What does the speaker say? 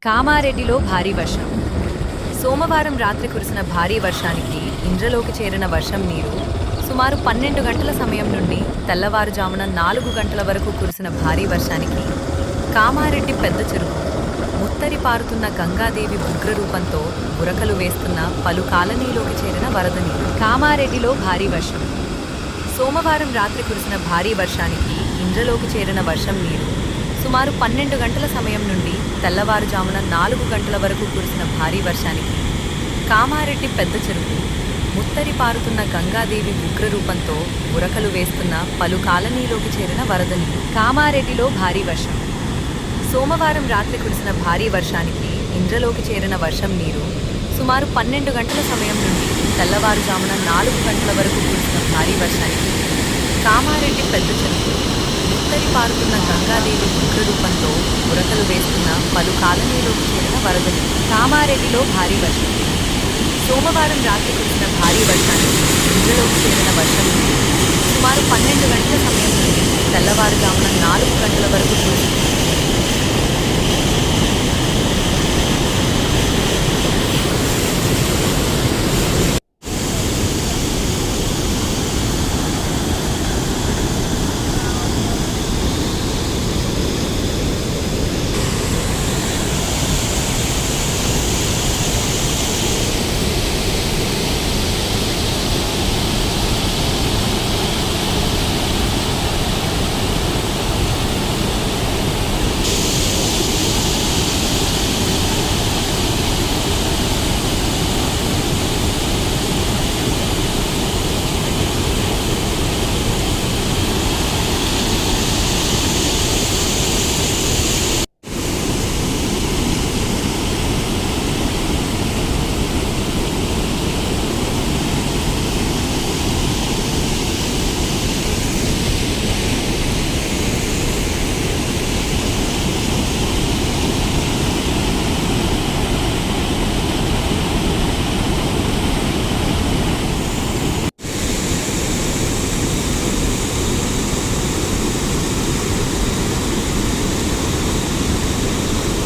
కామారెడ్డిలో భారీ వర్షం. సోమవారం రాత్రి కురిసిన భారీ వర్షానికి ఇంద్రలోకి చేరిన వర్షం నీరు సుమారు 12 గంటల సమయం నుండి తెల్లవారుజామున 4 గంటల వరకు కురిసిన భారీ వర్షానికి కామారెడ్డి పెద్ద చెరువు ముత్తరి పారుతున్న గంగాదేవి ఉగ్రరూపంతో ఉరకలు వేస్తున్న పలు కాలనీలోకి చేరిన వరద నీరు. కామారెడ్డిలో భారీ వర్షం. సోమవారం రాత్రి కురిసిన భారీ వర్షానికి ఇంద్రలోకి చేరిన వర్షం నీరు సుమారు 12 గంటల సమయం నుండి తెల్లవారుజామున 4 గంటల వరకు కురిసిన భారీ వర్షానికి కామారెడ్డి పెద్ద చెరువు ముత్తరి పారుతున్న గంగాదేవి ఉగ్రరూపంతో ఉరకలు వేస్తున్న పలు కాలనీలోకి చేరిన వరద నీరు. కామారెడ్డిలో భారీ వర్షం. సోమవారం రాత్రి కురిసిన భారీ వర్షానికి ఇంద్రలోకి చేరిన వర్షం నీరు సుమారు 12 గంటల సమయం నుండి తెల్లవారుజామున 4 గంటల వరకు కురిసిన భారీ వర్షానికి కామారెడ్డి పెద్ద చెరువు ముత్తరి పారుతున్న గంగాదేవి ఉగ్రరూపంతో ఉరకలు వేస్తున్న పలు కాలనీలోకి చేరిన వరద నీరు. కామారెడ్డిలో భారీ వర్షం. సోమవారం రాత్రి కురిసిన భారీ వర్షానికి ఇంద్రలోకి చేరిన వర్షం నీరు సుమారు 12 గంటల సమయం నుండి తెల్లవారుజామున 4 గంటల వరకు కురిసిన